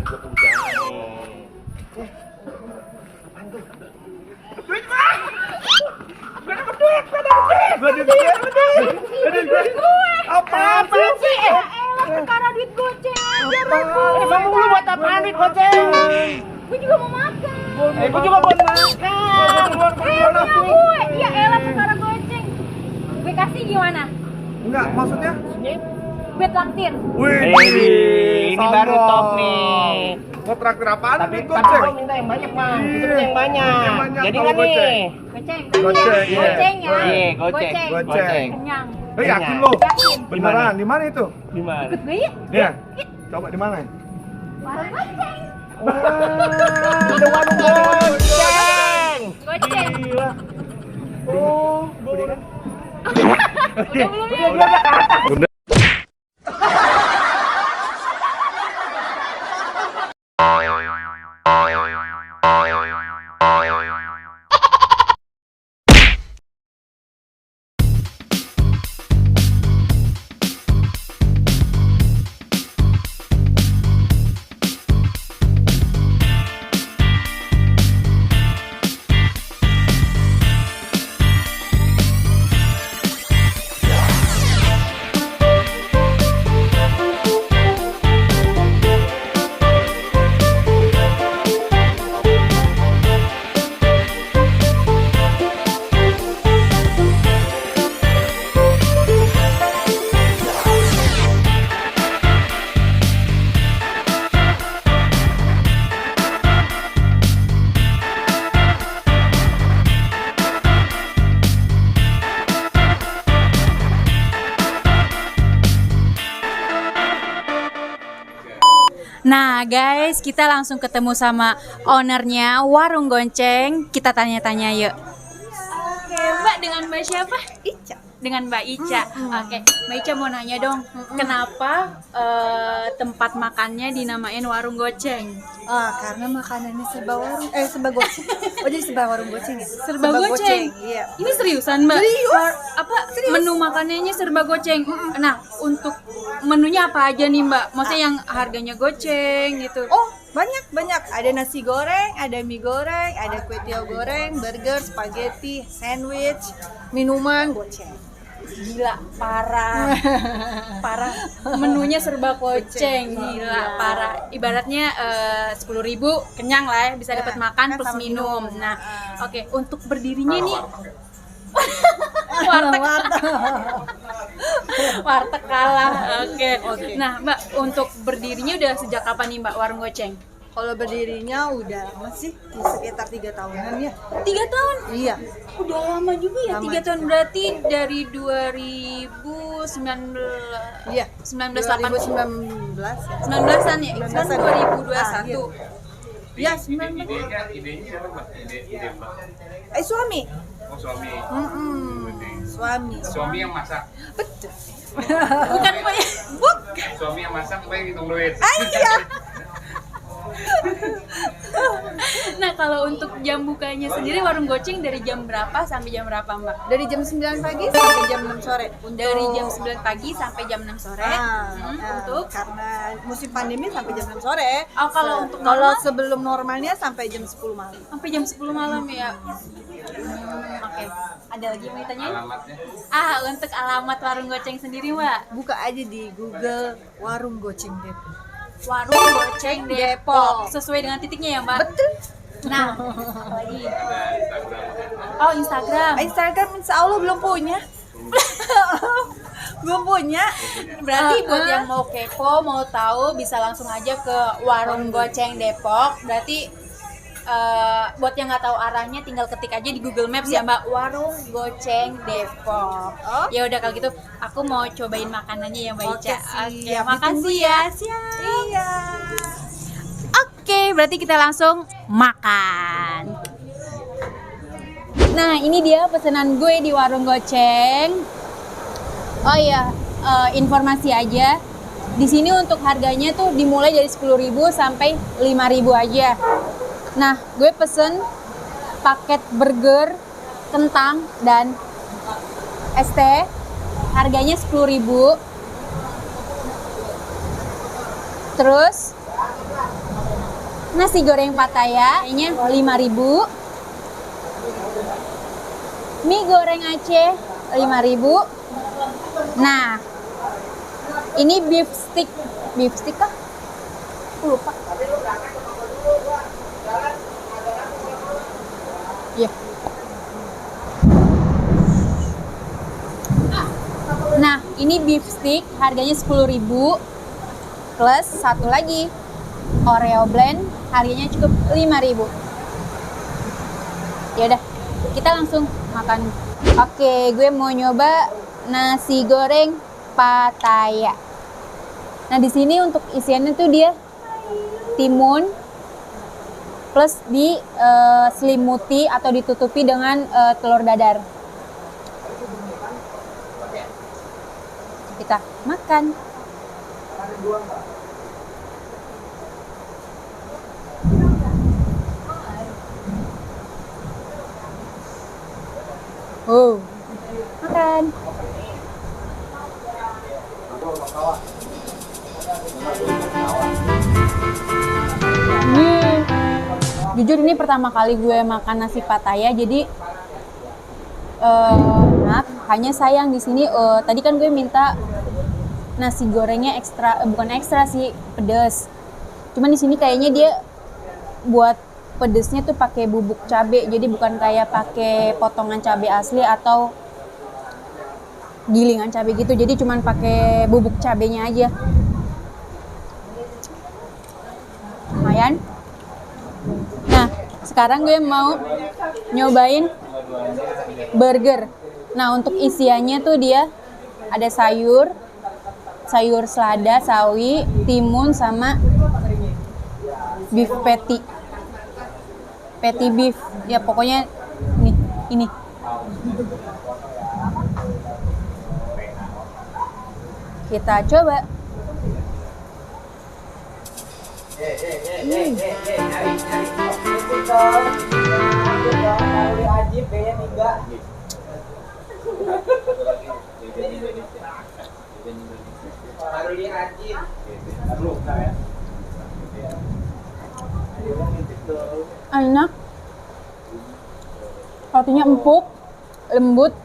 juga punya. Apaan tuh? Duit mah! Gua dapat duit! Apaan sih? Perkara duit goceng aja Emang lu buat apaan duit goceng? Gue juga mau makan. Gue juga mau makan. Punya gue. Ya elah perkara goceng. Gue kasih gimana? Enggak, maksudnya? Gue traktir. Ini baru top nih. Mau traktir apaan? Tapi Duit goceng? gua minta yang banyak, Mang. Kita minta yang banyak. Yang banyak Jadi kalau nggak nih? Goceng. Goceng, iya. Goceng ya. Iya, goceng. Goceng. Kenyang. Yakin lo? Yakin. Beneran? Di mana itu? Di mana? Ikut gue yuk. Iya. Coba di mana? Warung goceng. Ada warung goceng. Goceng. Gila. Oh, boleh kan? Udah belum ya? Nah guys, kita langsung ketemu sama ownernya warung goceng. Kita tanya-tanya yuk. Oke, Mbak, dengan Mbak siapa? Ica. Dengan Mbak Ica. Oke, Mbak Ica mau nanya dong, kenapa tempat makannya dinamain warung goceng? Karena makanannya serba goceng. Oh, jadi serba warung goceng ya? Serba goceng. Iya. Ini seriusan, Mbak? Serius. Serius? Menu makanannya serba goceng. Nah, untuk menunya apa aja nih, Mbak? Maksudnya yang harganya goceng gitu. Oh, banyak. Ada nasi goreng, ada mie goreng, ada kue tiaw goreng, burger, spaghetti, sandwich, minuman goceng. Gila, parah. Menunya serba goceng. Gila, parah. Ibaratnya 10.000 kenyang lah ya, bisa dapat makan plus sama minum. minum. Nah, oke, untuk berdirinya nih warteg kalah. Oke. Nah, Mbak, untuk berdirinya udah sejak kapan nih, Mbak, warung goceng? Kalau berdirinya udah masih di sekitar 3 tahunan ya. 3 tahun? Iya. Udah lama juga ya, 3 tahun berarti dari 2019. Iya. 1980. 2019 ya. 19-an ya? Kan 19-an. 2021. Ya, 19. Idenya siapa, Mbak? Ide Mbak? Suami. Oh, suami. Suami. Suami yang masak. Betul. Bukan Mbak ya? Suami yang masak, Mbak yang hitung duit. Iya. Nah, kalau untuk jam bukanya sendiri warung goceng dari jam berapa sampai jam berapa, Mbak? Dari jam 9 pagi sampai jam 6 sore. Dari jam 9 pagi sampai jam 6 sore. Untuk karena musim pandemi sampai jam 6 sore. Oh, kalau untuk kalau normal? sebelum normalnya sampai jam 10 malam. Sampai jam 10 malam ya. Oke. Ada lagi yang mau ditanyain? Alamatnya? Untuk alamat warung goceng sendiri, Mbak. Buka aja di Google warung goceng Depok. Warung goceng Depok. Sesuai dengan titiknya ya, Mbak? Betul. Nah, apa lagi? Ada Instagram. Oh, Instagram. Instagram insya Allah belum punya. Belum punya. Berarti buat yang mau kepo, mau tahu bisa langsung aja ke warung goceng Depok. Berarti buat yang nggak tahu arahnya tinggal ketik aja di Google Maps ya, Mbak, warung goceng Depok. Ya udah kalau gitu aku mau cobain makanannya ya, Mbak Ica. Oke, makasih ya. Siap. Iya. Oke, berarti kita langsung makan. Nah, ini dia pesanan gue di warung goceng. Oh iya, informasi aja. Di sini untuk harganya tuh dimulai dari 10.000 sampai 5.000 aja. Nah, gue pesen paket burger, kentang, dan es teh. Harganya 10.000. Terus Nasi goreng Pattaya, kayaknya 5.000. Mie goreng Aceh 5.000. Nah, ini beef stick. Beef stick kah? Aku lupa. Iya. Nah, ini beef stick harganya 10.000 plus satu lagi Oreo blend harganya cukup 5.000. Ya udah, kita langsung makan. Oke, gue mau nyoba nasi goreng Pattaya. Nah, di sini untuk isiannya tuh dia timun plus diselimuti atau ditutupi dengan telur dadar. Kita makan. Oh, makan. Jujur ini pertama kali gue makan nasi Pattaya, jadi enak. Hanya sayang di sini tadi kan gue minta nasi gorengnya ekstra, bukan ekstra sih, pedas. Cuman di sini kayaknya dia buat pedesnya tuh pakai bubuk cabai, jadi bukan kayak pakai potongan cabai asli atau gilingan cabai gitu, jadi cuman pakai bubuk cabainya aja. Lumayan. Nah, sekarang gue mau nyobain burger. Nah, untuk isiannya tuh dia ada sayur selada, sawi, timun, sama beef patty. Patty beef, ya pokoknya ini. Kita coba. Enak, rotinya empuk, lembut.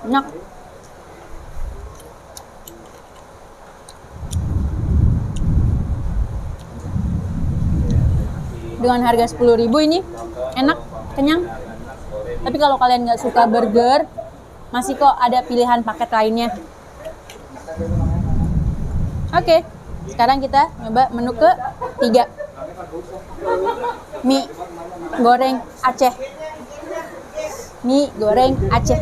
Enak. Dengan harga 10.000 ini enak, kenyang. Tapi kalau kalian nggak suka burger, masih kok ada pilihan paket lainnya. Oke, sekarang kita nyoba menu ke-3. Mie goreng Aceh. Mie goreng Aceh.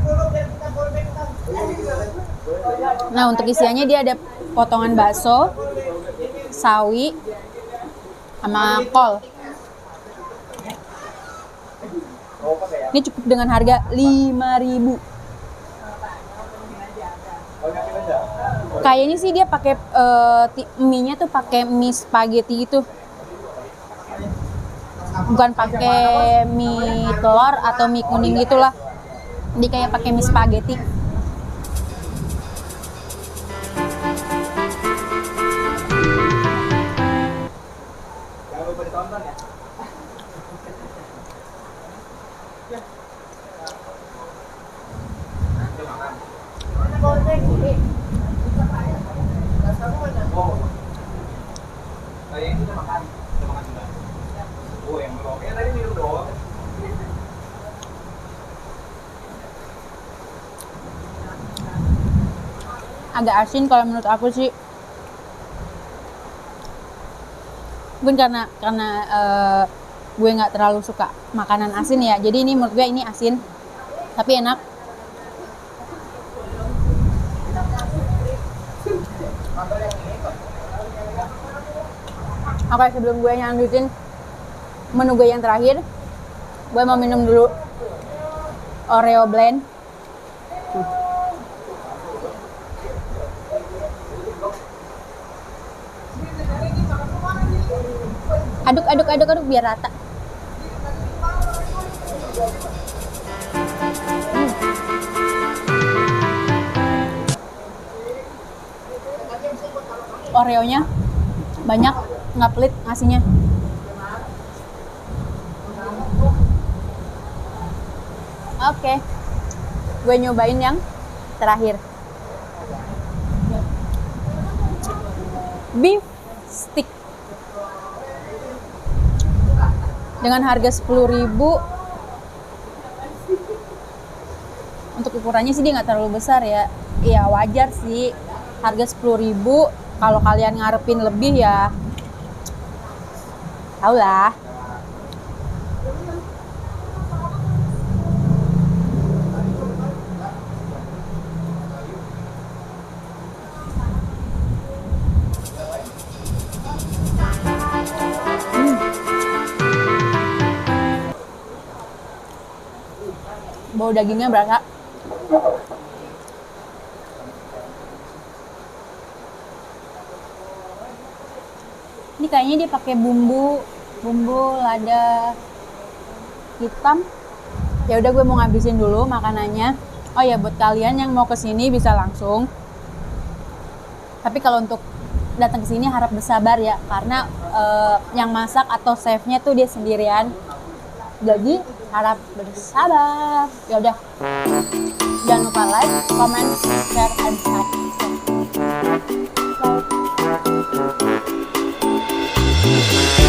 Nah, untuk isiannya dia ada potongan bakso, sawi, sama kol. Ini cukup dengan harga 5.000. Kayaknya sih dia pakai mie-nya tuh pakai mie spaghetti gitu. Bukan pakai mie telur atau mie kuning gitulah. Dia kayak pakai mie spaghetti. Jangan lupa ditonton ya. Agak asin kalau menurut aku sih. Mungkin karena gue nggak terlalu suka makanan asin ya. Jadi ini menurut gue ini asin, tapi enak. Oke, sebelum gue lanjutin menu gue yang terakhir, gue mau minum dulu Oreo blend. Aduk biar rata. Oreonya banyak, nggak pelit ngasihnya. Oke, gue nyobain yang terakhir. Beef stick. Dengan harga 10.000. Untuk ukurannya sih dia nggak terlalu besar ya. Iya wajar sih. Harga 10.000. Kalau kalian ngarepin lebih ya, tau lah. Bau dagingnya berasa. Ini kayaknya dia pakai bumbu lada hitam. Ya udah gue mau ngabisin dulu makanannya. Oh ya buat kalian yang mau kesini bisa langsung. Tapi kalau untuk datang ke sini harap bersabar ya, karena yang masak atau chefnya tuh dia sendirian. Jadi harap bersabar. Ya udah. Jangan lupa like, comment, share, and subscribe. Bye.